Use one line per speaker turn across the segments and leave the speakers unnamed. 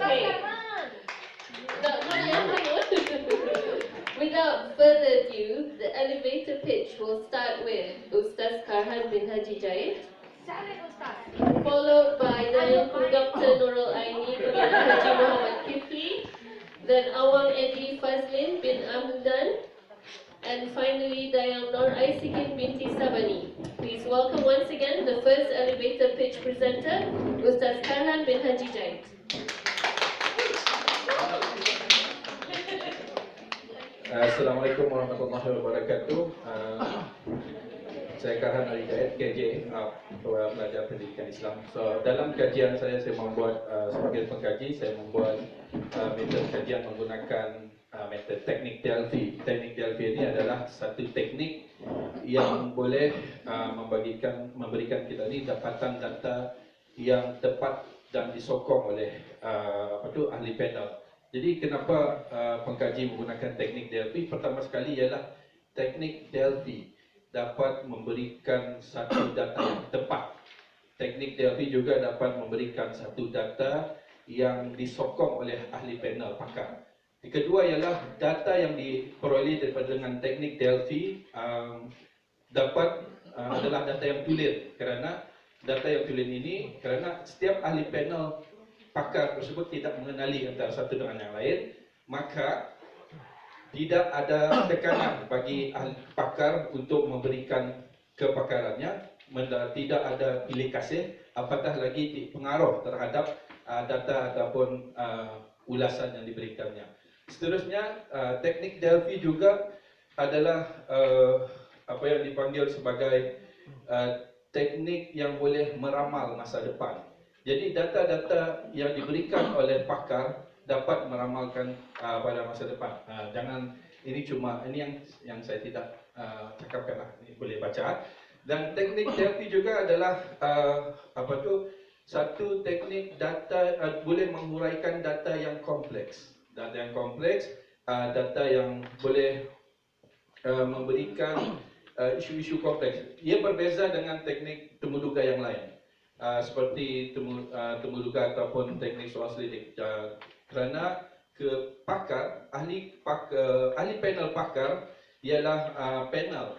Okay. Without further ado, the elevator pitch will start with Ustaz Karhan bin Haji Jahid, followed by Dayanku Dr. Nurul Aini bin Haji Muhammad Kifli, then Awang Edi Fazlin bin Amdan, and finally Dayang Nur Aisikin binti Sabani. Please welcome once again the first elevator pitch presenter, Ustaz Karhan bin Haji Jahid.
Assalamualaikum warahmatullahi wabarakatuh. Saya Karhan Ali Jahid, KJ, pelajar pendidikan Islam. So, dalam kajian saya membuat sebagai pengkaji, saya membuat metode kajian menggunakan metode teknik Delphi. Teknik Delphi ini adalah satu teknik yang boleh memberikan kita ni dapatan data yang tepat dan disokong oleh ahli panel. Jadi kenapa pengkaji menggunakan teknik Delphi? Pertama sekali ialah teknik Delphi dapat memberikan satu data yang tepat. Teknik Delphi juga dapat memberikan satu data yang disokong oleh ahli panel pakar. Yang kedua ialah data yang diperoleh daripada dengan teknik Delphi adalah data yang tulen, kerana data yang tulen ini kerana setiap ahli panel pakar tersebut tidak mengenali antara satu dengan yang lain, maka tidak ada tekanan bagi ahli pakar untuk memberikan kepakarannya, tidak ada pilih kasih, apatah lagi pengaruh terhadap data ataupun ulasan yang diberikannya. Seterusnya, teknik Delphi juga adalah apa yang dipanggil sebagai teknik yang boleh meramal masa depan. Jadi data-data yang diberikan oleh pakar dapat meramalkan pada masa depan. Ini yang saya tidak cakapkan lah. Ini boleh baca. Dan teknik Delphi juga adalah satu teknik data boleh menguraikan data yang kompleks. Data yang kompleks, data yang boleh memberikan isu-isu kompleks. Ia berbeza dengan teknik temuduga yang lain. Seperti temuduga ataupun teknik soal selidik, kerana ahli panel pakar ialah panel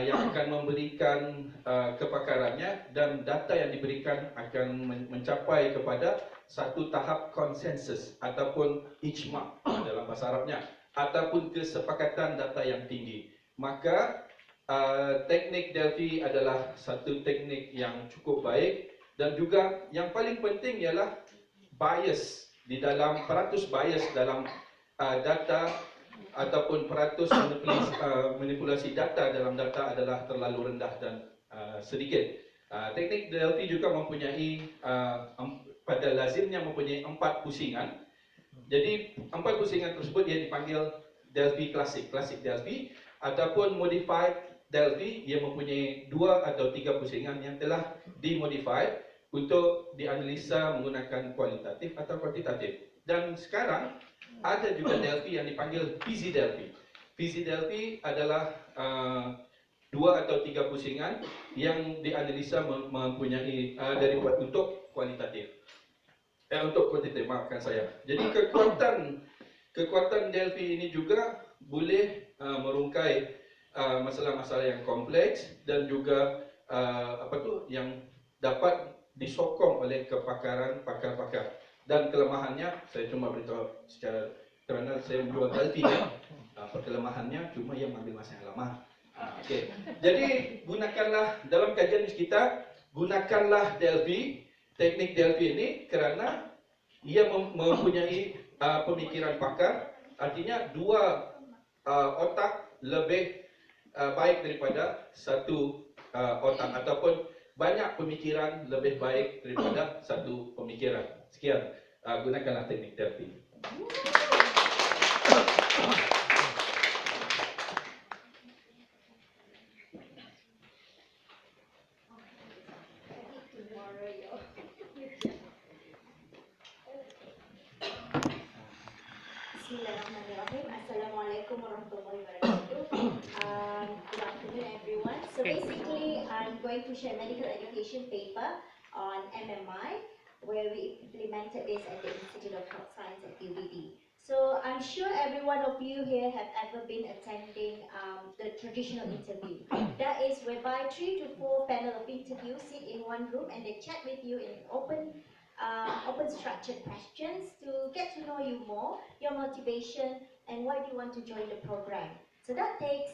yang akan memberikan kepakarannya, dan data yang diberikan akan mencapai kepada satu tahap konsensus ataupun ijma dalam bahasa Arabnya, ataupun kesepakatan data yang tinggi. Maka teknik Delphi adalah satu teknik yang cukup baik, dan juga yang paling penting ialah peratus bias dalam data ataupun peratus manipulasi data dalam data adalah terlalu rendah dan sedikit. Teknik Delphi juga mempunyai pada lazimnya mempunyai 4 pusingan. Jadi 4 pusingan tersebut ia dipanggil Delphi klasik Delphi, ataupun modified Delphi. Ia mempunyai 2 atau 3 pusingan yang telah dimodified untuk dianalisa menggunakan kualitatif atau kuantitatif. Dan sekarang ada juga Delphi yang dipanggil Fuzzy Delphi. Fuzzy Delphi adalah 2 atau 3 pusingan yang dianalisa mempunyai untuk kualitatif. Untuk kuantitatif, maafkan saya. Jadi kekuatan Delphi ini juga boleh merungkai masalah-masalah yang kompleks, dan juga yang dapat disokong oleh kepakaran pakar-pakar. Dan kelemahannya, saya cuma beritahu secara, kerana saya menjual Delphi kan, kelemahannya cuma yang mengambil masa yang lama. Okay. Jadi gunakanlah dalam kajian kita, gunakanlah Delphi, teknik Delphi ini, kerana ia mempunyai pemikiran pakar. Artinya 2 otak lebih baik daripada satu otak, ataupun banyak pemikiran lebih baik daripada satu pemikiran. Sekian, gunakanlah teknik Delphi.
Bismillahirrahmanirrahim. Assalamualaikum warahmatullahi wabarakatuh. Good afternoon, everyone. So basically, I'm going to share medical education paper on MMI. where we implemented this at the Institute of Health Science at UBD. So I'm sure every one of you here have ever been attending the traditional interview. That is whereby 3 to 4 panel of interviews sit in one room and they chat with you in open structured questions to get to know you more, your motivation, and why do you want to join the program. So that takes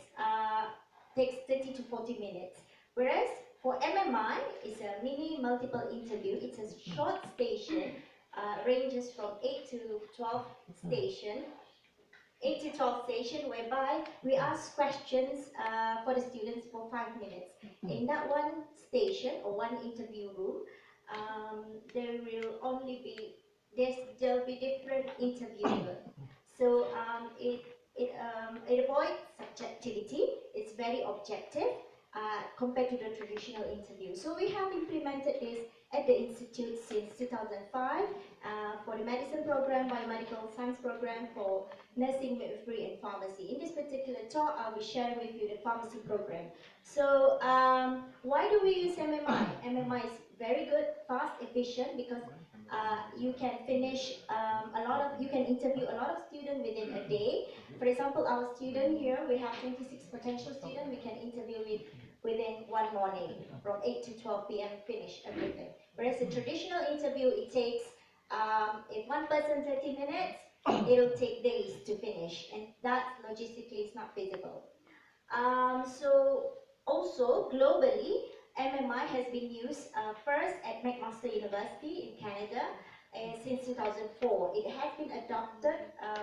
30 to 40 minutes. Whereas for MMI, it's a mini multiple interview. It's a short station, ranges from 8 to 12 station. 8 to 12 station, whereby we ask questions for the students for 5 minutes. In that one station or one interview room, there will only be there'll be different interviewers. So it avoids subjectivity. It's very objective compared to the traditional interview. So we have implemented this at the institute since 2005 for the medicine program, biomedical science program, for nursing, midwifery, and pharmacy. In this particular talk, I'll be sharing with you the pharmacy program. So why do we use MMI? MMI is very good, fast, efficient, because you can finish you can interview a lot of students within a day. For example, our student here, we have 26 potential students we can interview within one morning, from 8 to 12 p.m. finish everything. Whereas a traditional interview, it takes, if one person 30 minutes, it'll take days to finish, and that logistically is not feasible. So also globally, MMI has been used first at McMaster University in Canada since 2004. It has been adopted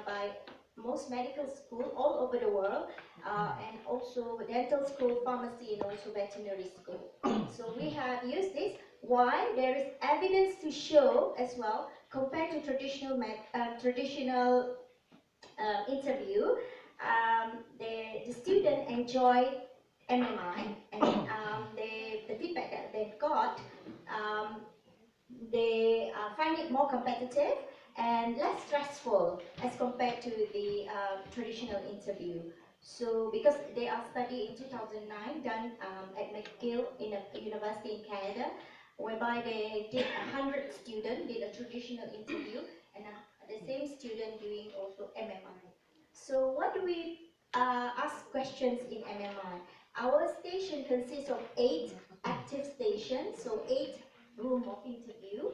by most medical schools all over the world, and also dental school, pharmacy, and also veterinary school. So we have used this. Why? There is evidence to show as well, compared to traditional interview, the student enjoy MMI, and the feedback that they've got, they find it more competitive and less stressful as compared to the traditional interview. So because they are studied in 2009, done at McGill in a university in Canada, whereby they did 100 students did a traditional interview, and the same student doing also MMI. So what do we ask questions in MMI? Our station consists of 8 active stations, so 8 room of interview,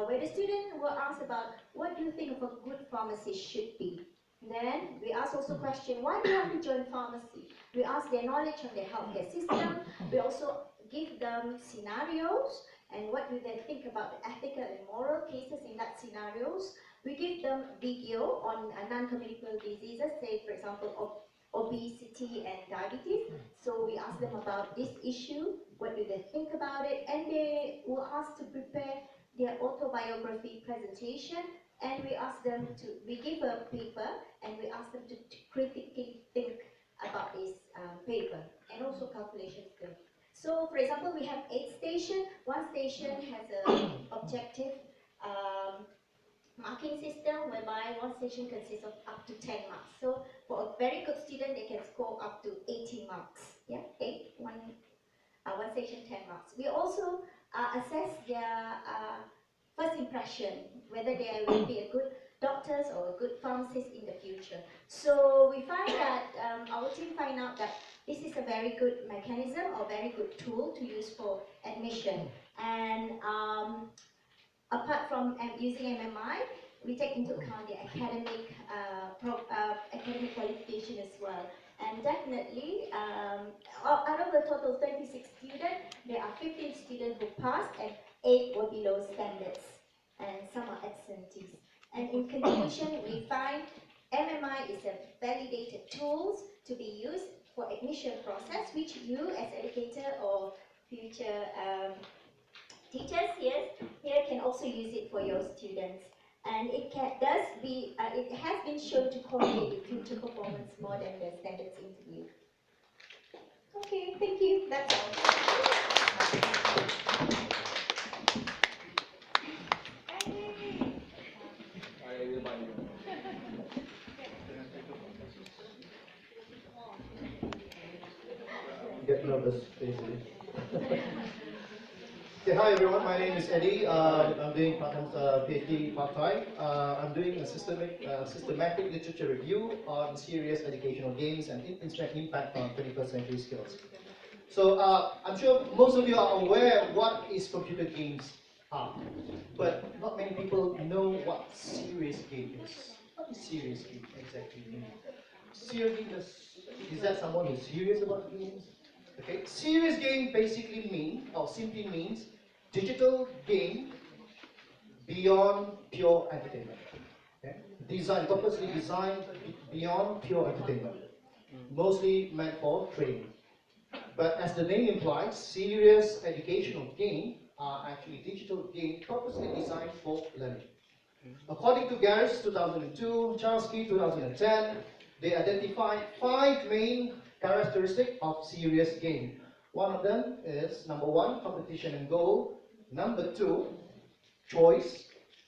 where the student will ask about what do you think of a good pharmacist should be. Then we ask also question, why do you want to join pharmacy? We ask their knowledge on the healthcare system. We also give them scenarios and what do they think about the ethical and moral cases in that scenarios. We give them video on non-communicable diseases, say for example of obesity and diabetes. So we ask them about this issue, what do they think about it, and they were asked to prepare their autobiography presentation, and we give a paper and we ask them to critically think about this paper, and also calculation skills. So for example, we have 8 stations. One station has an objective marking system, whereby one station consists of up to 10 marks. So for a very good student, they can score up to 80 marks. Yeah, one station 10 marks. We also assess their first impression, whether they will be a good doctors or a good pharmacist in the future. So we find that our team find out that this is a very good mechanism or very good tool to use for admission. And apart from using MMI, we take into account the academic qualification as well. And definitely, out of the total 36 students, there are 15 students who passed and 8 were below standards, and some are absentees. And in conclusion, we find MMI is a validated tool to be used for admission process, which you as educator or future teachers here can also use it for your students. And it has been shown to correlate with future performance more than the standards interview. Okay, thank you. That's
Get nervous, basically. Okay, hi everyone. My name is Eddie. I'm doing PhD part-time. I'm doing a systematic literature review on serious educational games and its impact on 21st century skills. So I'm sure most of you are aware what is computer games are, but not many people know what serious game is. What is serious game exactly mean? Serious game is that someone who's serious about games? Okay, serious game basically means, or simply means, digital game beyond pure entertainment. Okay? Purposely designed beyond pure entertainment, mostly meant for training. But as the name implies, serious educational game are actually digital games purposely designed for learning. According to Garris 2002, Charski 2010, they identified 5 main characteristics of serious game. One of them is number 1, competition and goal. Number 2, choice.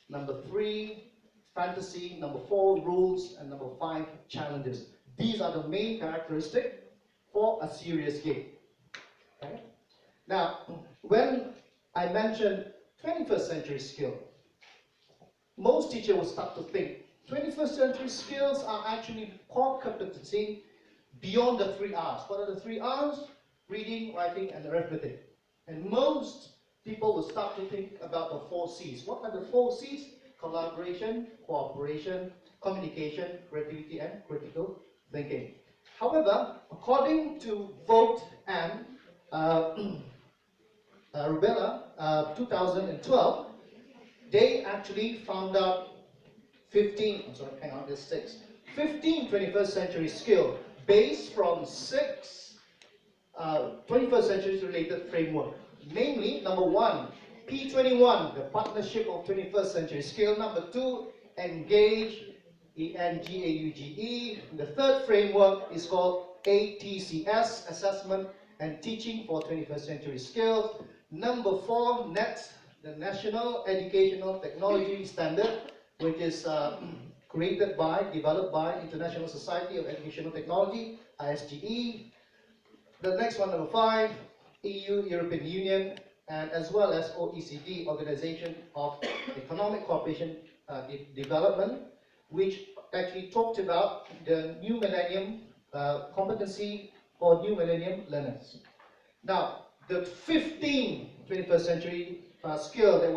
Number 3, fantasy. Number 4, rules. And number 5, challenges. These are the main characteristics for a serious game. Okay? Now, when I mentioned 21st century skill, most teachers will start to think 21st century skills are actually core competency beyond the 3 R's. What are the 3 R's? Reading, writing, and arithmetic. And most people will start to think about the 4 C's. What are the 4 C's? Collaboration, cooperation, communication, creativity, and critical thinking. However, according to Vogt and Rubella, 2012, they actually found out 15 21st century skill based from 6 21st century related framework. Namely, number 1, P21, the partnership of 21st century skill. Number 2, engage, ENGAUGE. The third framework is called ATCS, assessment and teaching for 21st century skills. Number 4, NET, the National Educational Technology Standard, which is developed by International Society of Educational Technology, ISTE. The next one, number 5, EU, European Union, and as well as OECD, Organization of Economic Cooperation Development, which actually talked about the new millennium competency for new millennium learners. Now, the 15 21st century skill that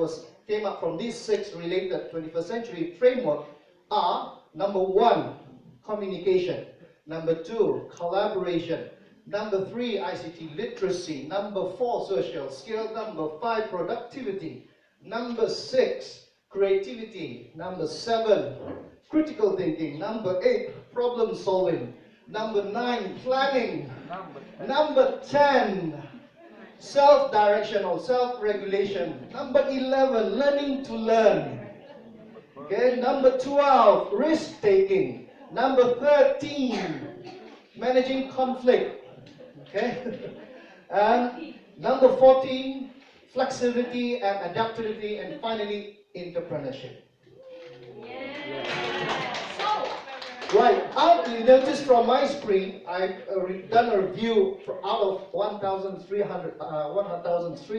came up from these 6 related 21st century framework are: number 1, communication; number 2, collaboration; number 3, ICT literacy; number 4, social skill; number 5, productivity; number 6, creativity; number 7, critical thinking; number 8, problem solving; number 9, planning; number 10, self-direction or self-regulation; number 11, learning to learn; okay, number 12, risk-taking; number 13, managing conflict; okay, and number 14, flexibility and adaptability; and finally, entrepreneurship. Right, you notice from my screen, I've done a review out of 1,003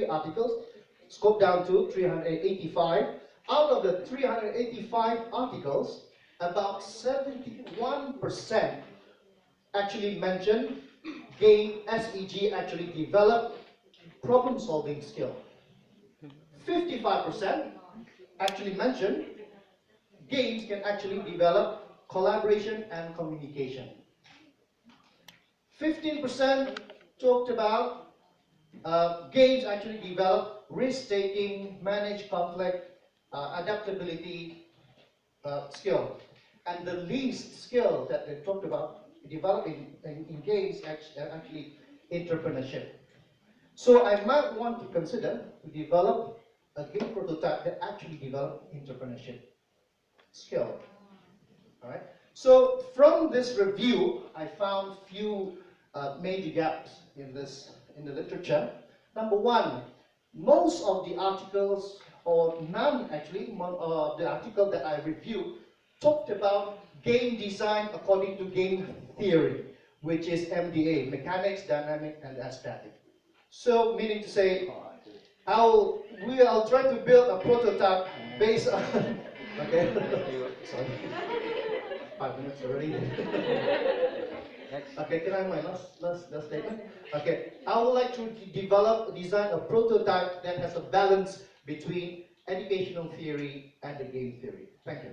articles, scoped down to 385. Out of the 385 articles, about 71% actually mention game SEG actually developed problem-solving skill. 55% actually mention games can actually develop collaboration and communication. 15% talked about games actually develop risk-taking, manage conflict, adaptability skill. And the least skill that they talked about developing in games actually entrepreneurship. So I might want to consider to develop a game prototype that actually develops entrepreneurship skill. All right. So from this review, I found few major gaps in the literature. Number 1, most of the articles, or none actually, the article that I reviewed talked about game design according to game theory, which is MDA, mechanics, dynamic, and aesthetic. So meaning to say, I'll try to build a prototype based on. Okay. Sorry. 5 minutes already. Okay, can I have my last statement? Okay, I would like to design a prototype that has a balance between educational theory and the game theory. Thank you.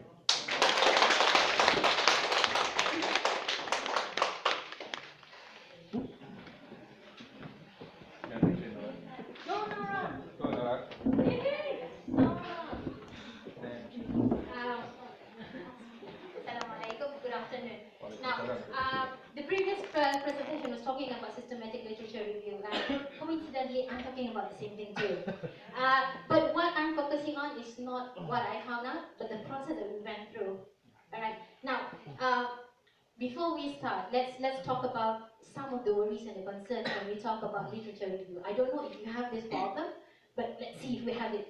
Assalamualaikum, good afternoon. Now, the previous presentation was talking about systematic literature review, and coincidentally, I'm talking about the same thing too. But what I'm focusing on is not what I found out, but the process that we went through. Alright, now, before we start, let's talk about some of the worries and the concerns when we talk about literature review. I don't know if you have this problem, but let's see if we have it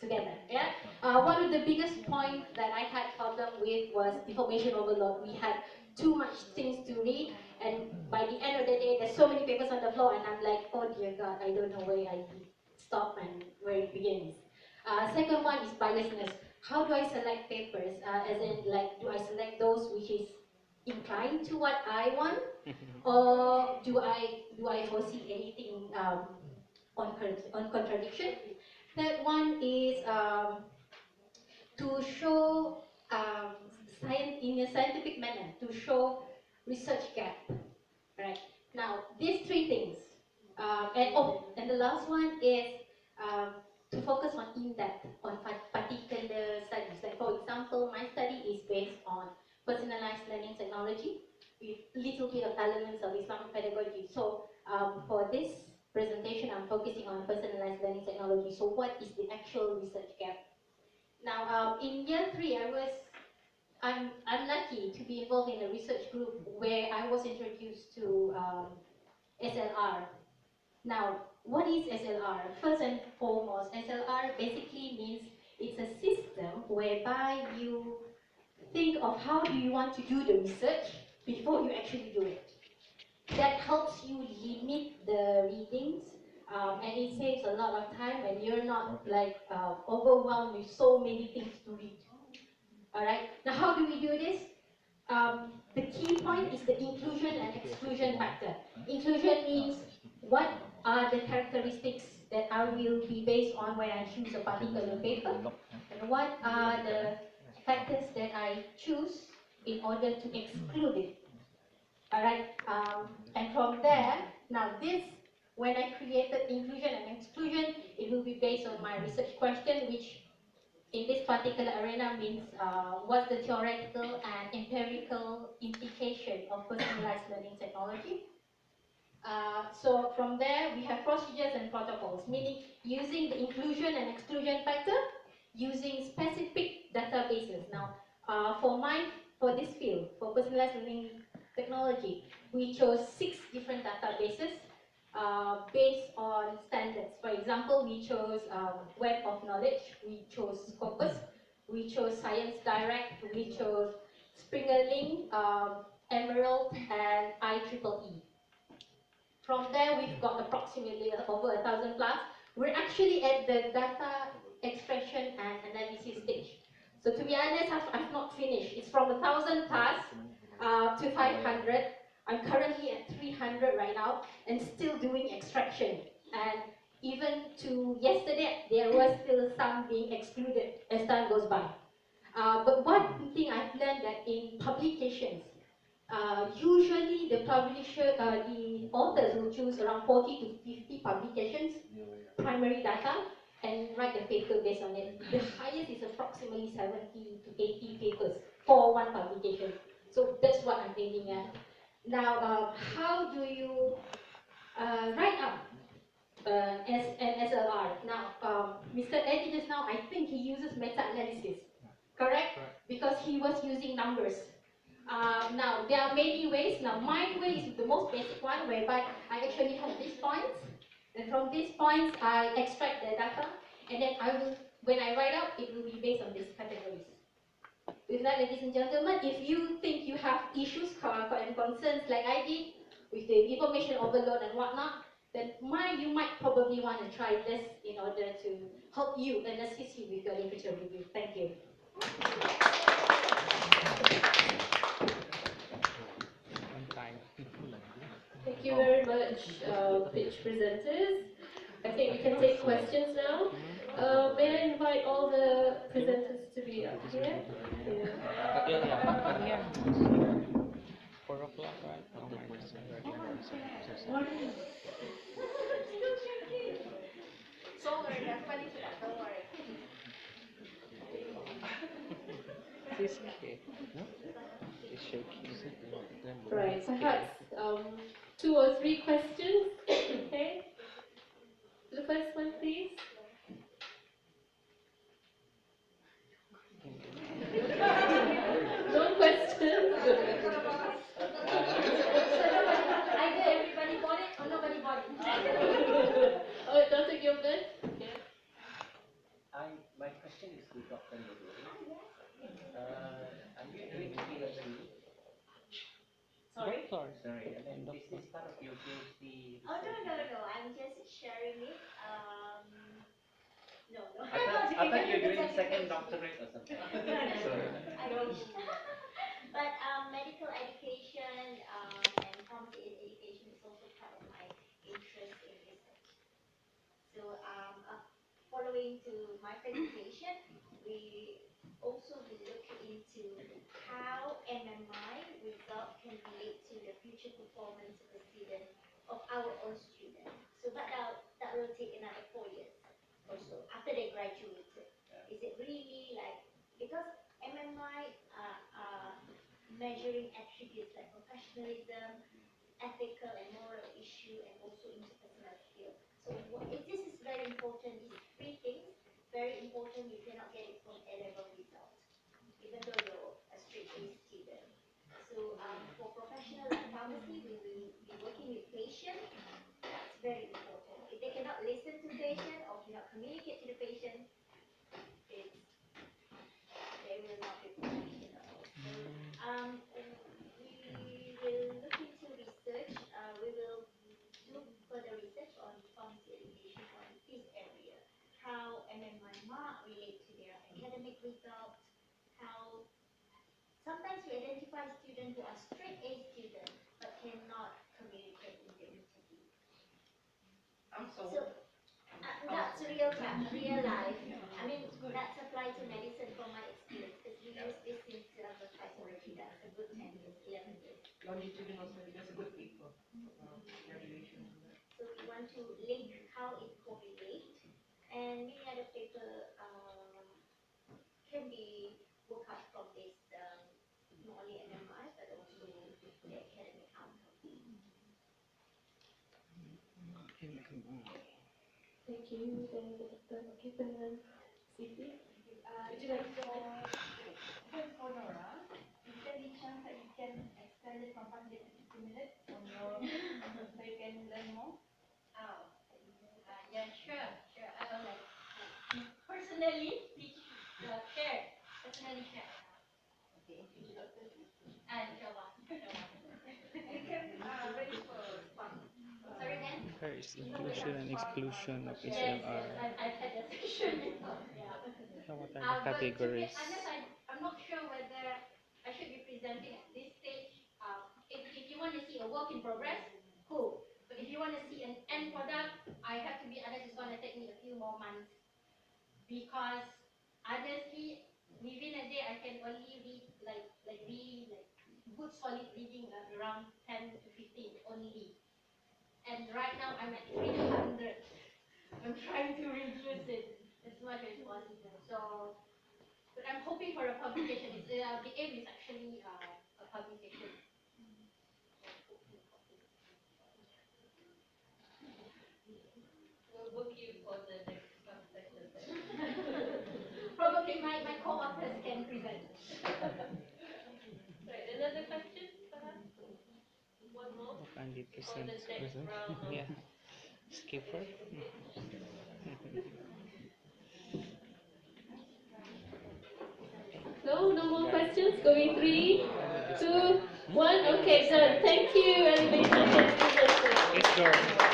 together. Yeah. One of the biggest points that I had problem with was information overload. We had too much things to read, and by the end of the day, there's so many papers on the floor, and I'm like, oh dear God, I don't know where I stop and where it begins. Second one is biasness. How do I select papers? As in, like, do I select those which is inclined to what I want, or do I foresee anything on contradiction? Third one is to show science in a scientific manner, to show research gap. Right. Now, these three things, and the last one is to focus on in-depth, on particular studies. Like for example, my study is based on personalized learning technology with little bit of elements of Islamic pedagogy. So for this presentation, I'm focusing on personalized learning technology. So what is the actual research gap? Now, in year 3, I'm lucky to be involved in a research group where I was introduced to SLR. Now, what is SLR? First and foremost, SLR basically means it's a system whereby you think of how do you want to do the research before you actually do it. That helps you limit the readings, and it saves a lot of time when you're not like overwhelmed with so many things to read. Alright, now how do we do this? The key point is the inclusion and exclusion factor. Inclusion means what are the characteristics that I will be based on when I choose a particular paper, and what are the factors that I choose in order to exclude it. Alright, and from there, now this, when I created inclusion and exclusion, it will be based on my research question, which in this particular arena means what's the theoretical and empirical implication of personalized learning technology. So from there, we have procedures and protocols, meaning using the inclusion and exclusion factor, using specific databases. Now, for this field, for personalized learning technology, we chose 6 different databases based on standards. For example, we chose Web of Knowledge, we chose Scopus, we chose Science Direct, we chose Springerling, Emerald, and IEEE. From there, we've got approximately over 1,000 plus. We're actually at the data extraction and analysis stage. So to be honest, I've not finished. It's from 1,000 plus to 500. I'm currently at 300 right now and still doing extraction. And even to yesterday, there was still some being excluded as time goes by. But one thing I've learned that in publications, usually the publisher, the authors will choose around 40 to 50 publications, primary data, and write a paper based on it. The highest is approximately 70 to 80 papers for one publication. So that's what I'm aiming at. Now, how do you write up as an SLR? Now, Mr. Eddie just now, I think he uses meta-analysis, correct? Because he was using numbers. Now, there are many ways. Now, my way is the most basic one, whereby I actually have these points. And from these points, I extract the data. And then when I write up, it will be based on these categories. With that, ladies and gentlemen, if you think you have issues and concerns like I did, with the information overload and whatnot, then you might probably want to try this in order to help you and assist you with your literature review. Thank you.
Thank you very much, pitch presenters. I think we can take questions now. May I invite all the presenters to be up here? Yeah.
4 o'clock, right? Oh my God. He's okay. He's shaking.
Right, perhaps 2 or 3 questions. Okay. The first one, please. No questions.
Either everybody bought it or nobody bought it.
Oh, Dr. Gilbert? Yeah.
My question is to Dr. Nurul. Are you doing PhD?
Sorry?
Sorry, and then this is part of your PhD.
Oh, no, I'm just sharing it. No.
I thought you were doing second doctorate or something. Sorry.
I wish. But medical education and pharmacy education is also part of my interest in research. So following to my presentation, we also will look into how MMI result can relate to the future performance of the student, of our own students. So that will take another 4 years or so after they graduated. Is it really like, because MMI measuring attributes like professionalism, ethical and moral issue, and also interpersonal skill. So this is very important. These 3 things, very important. You cannot get it from A-level results, even though you're a straight-A student. So for professional like pharmacy, we will be working with patients. That's very important. If they cannot listen to patient or cannot communicate to the patient, they will not be professional. So we will look into research. We will do further research on pharmacy education on this area. How MMI mark relate to their academic results. How sometimes we identify students who are straight A students but cannot communicate in the interview. So that's real time, real life. I mean, that's applied to medicine from my experience because we use this since 2005 already. That's a good 10 years, 11 years.
Longitudinal study, that's a good paper. Graduation.
So we want to link how it correlates, and many other paper can be worked out from this, not only MMI but also the academic outcome.
Thank you. Then Dr. Kipan Siti. Would you like to
For Nora, is there any chance that you can extend it from 5 minutes to 50 minutes on your, so you can learn more?
Yeah, sure. Personally, share. Personally share.
Okay, introduction.
Inshallah.
You can ready for fun.
Sorry again?
There is inclusion and exclusion of
Yes,
HLR.
I've had a section before. Yeah.
What are the
But to be
categories?
honest, I'm not sure whether I should be presenting at this stage. If you want to see a work in progress, cool. But if you want to see an end product, I have to be honest, it's going to take me a few more months. Because honestly, within a day, I can only read really good solid reading around 10 to 15 only. And right now I'm at 300. I'm trying to reduce it as much as possible. So, but I'm hoping for a publication. The aim is actually a publication.
We'll book you for the next session.
Probably my co-authors can present.
Right, another question, perhaps? One more?
Candy
For the next round of
Yeah. Skipper.
No more questions. Going 3, 2, 1. Okay, done. Thank you, everybody.
Let's go.